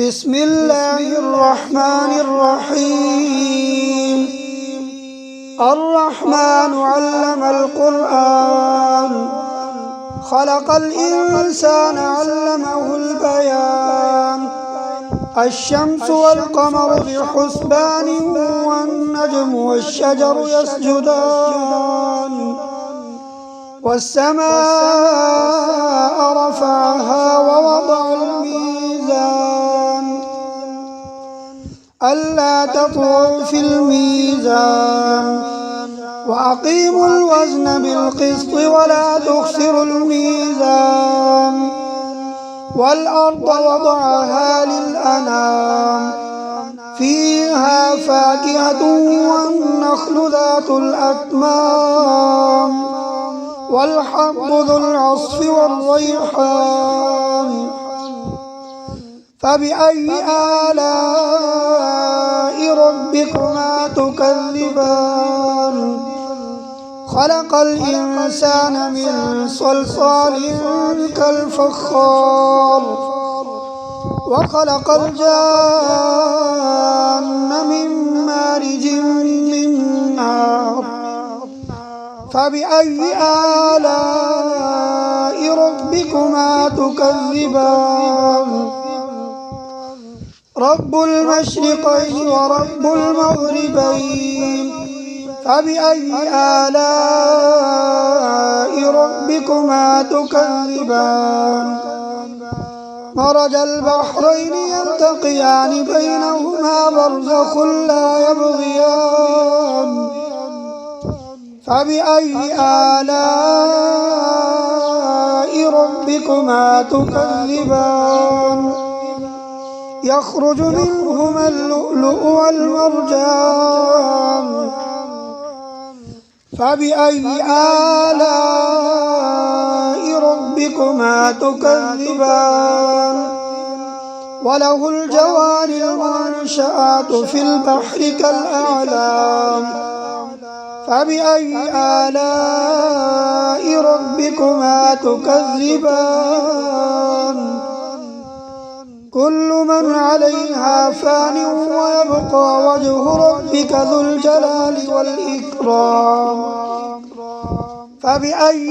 بسم الله الرحمن الرحيم. الرحمن علم القرآن، خلق الإنسان علمه البيان. الشمس والقمر بحسبان، والنجم والشجر يسجدان. والسماء رفعها ووضع الميزان، ألا تطغوا في الميزان، وأقيموا الوزن بالقسط ولا تخسروا الميزان. والأرض وضعها للأنام، فيها فاكهة والنخل ذات الأكمام، والحب ذو العصف والريحان. فبأي آلاء ربكما تكذبان؟ خلق الإنسان من صلصال كالفخار، وخلق الجان من مارج من نار. فبأي آلاء ربكما تكذبان؟ رب المشرقين ورب المغربين، فبأي آلاء ربكما تكذبان؟ مرج البحرين يلتقيان، بينهما برزخ لا يبغيان. فبأي آلاء ربكما تكذبان؟ يخرج منهما اللؤلؤ والمرجان. فبأي آلاء ربكما تكذبان؟ وله الجوار المنشآت في البحر كالأعلام. فبأي آلاء ربكما تكذبان؟ كل من عليها فان، ويبقى وجه ربك ذو الجلال والإكرام. فبأي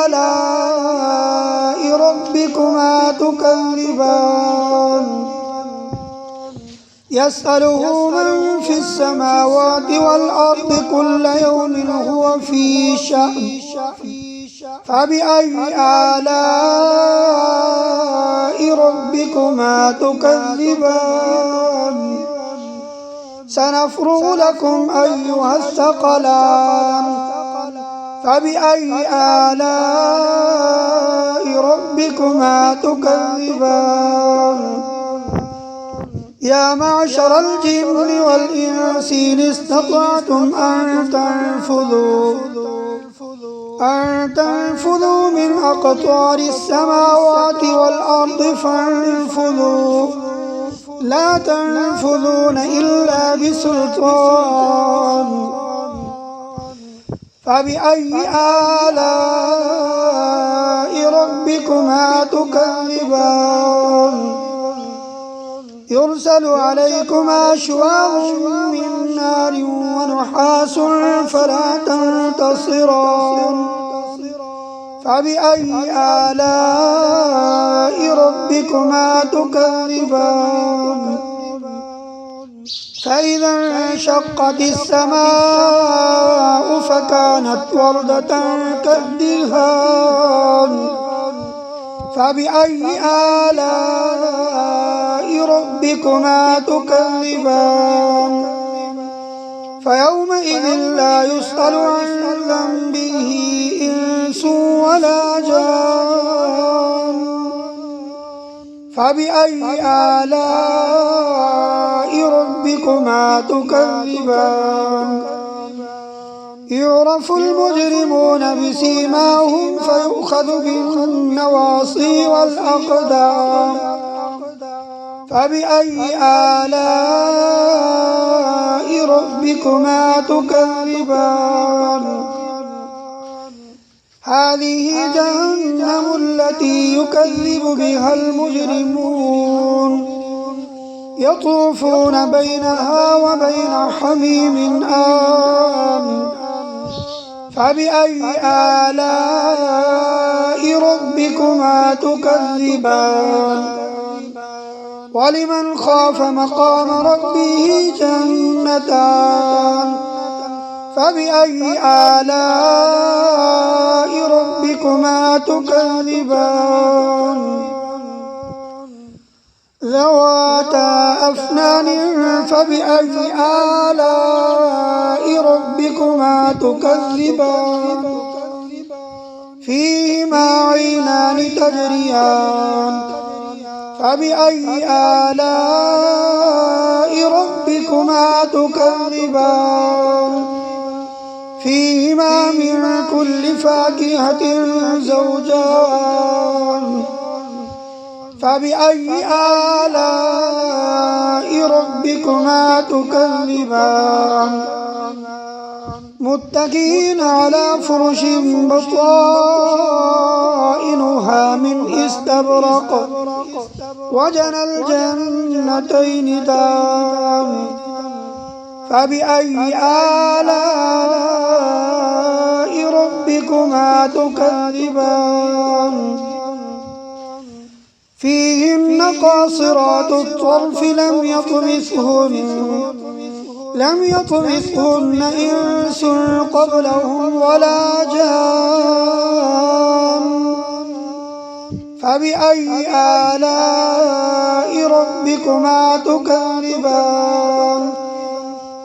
آلاء ربكما تكذبان؟ يسأله من في السماوات والأرض كل يوم هو في شأن. فبأي آلاء ربكما تكذبان؟ سنفرغ لكم أيها الثقلان. فبأي آلاء ربكما تكذبان؟ يا معشر الجن والإنس إن استطعتم أن تنفذوا من أقطار السماوات والأرض فانفذوا، لا تنفذون إلا بسلطان. فبأي آلاء ربكما تكذبان؟ يرسل عليكما شواظ من نار ونحاس فلا تنتصران. فبأي آلاء ربكما تكذبان؟ فإذا انشقت السماء فكانت وردة كالدهان. فبأي آلاء ربكما تكذبان؟ فيومئذ لا يسأل عن ذنبه إنس ولا جان. فبأي آلاء ربكما تكذبان؟ يعرف المجرمون بسيماهم فيؤخذ بالنواصي والأقدام. فبأي آلاء ربكما تكذبان؟ هذه جهنم التي يكذب بها المجرمون، يطوفون بينها وبين حميم آن فبأي آلاء ربكما تكذبان ولمن خاف مقام ربه جنتان فبأي آلاء ربكما تكذبان ذواتا أفنان فبأي آلاء ربكما تكذبان فيهما عينان تجريان فبأي آلاء ربكما تكذبان فيهما من كل فاكهة زوجان فبأي آلاء ربكما تكذبان متكئين على فرش بطائنها من استبرق وجنى الجنتين دان فبأي آلاء ربكما تكذبان فيهن قاصرات الطرف لم يطمثهن إنس قبلهم ولا جان فبأي آلاء ربكما تكذبان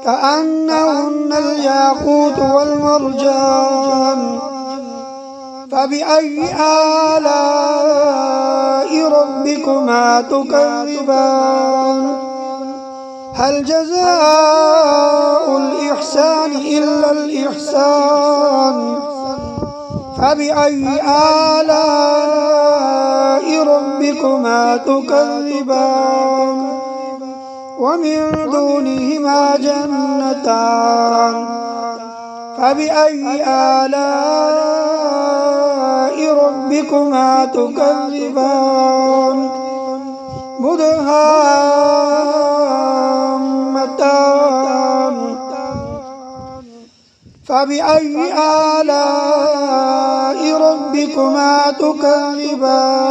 كأنهن الياقوت والمرجان فبأي آلاء ربكما تكذبان هل جزاء الإحسان إلا الإحسان فبأي آلاء ربكما تكذبان ومن دونهما جنتان فبأي آلاء ربكما تكذبان مدهامتان فبأي آلاء ربكما تكذبان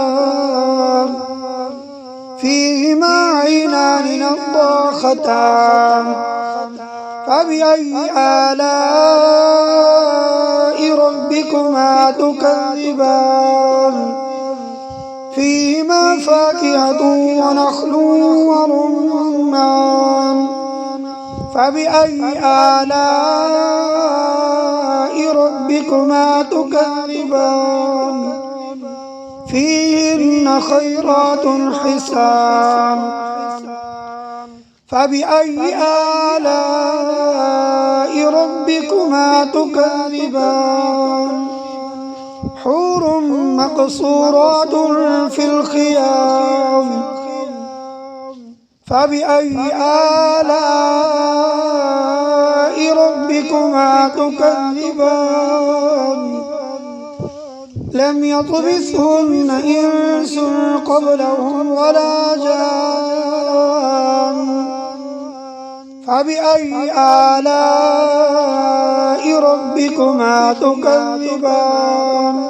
فيهما عينان نضاختان فبأي آلاء ربكما تكذبان فيهما فاكهة ونخل ورمان فبأي آلاء ربكما تكذبان فيهن خيرات حسان فبأي آلاء ربكما تكذبان حور مقصورات في الخيام فبأي آلاء ربكما تكذبان لم يطمثهن إنس قبلهم ولا جان فبأي آلاء ربكما تكذبان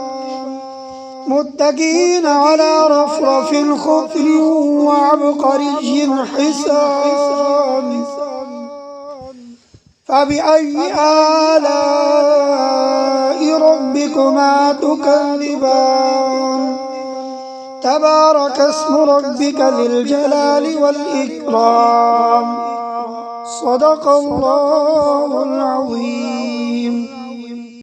متكئين على رفرف خضر وعبقري حسان فبأي آلاء ربكما تكذبان تبارك اسم ربك ذي الجلال والإكرام صدق الله العظيم.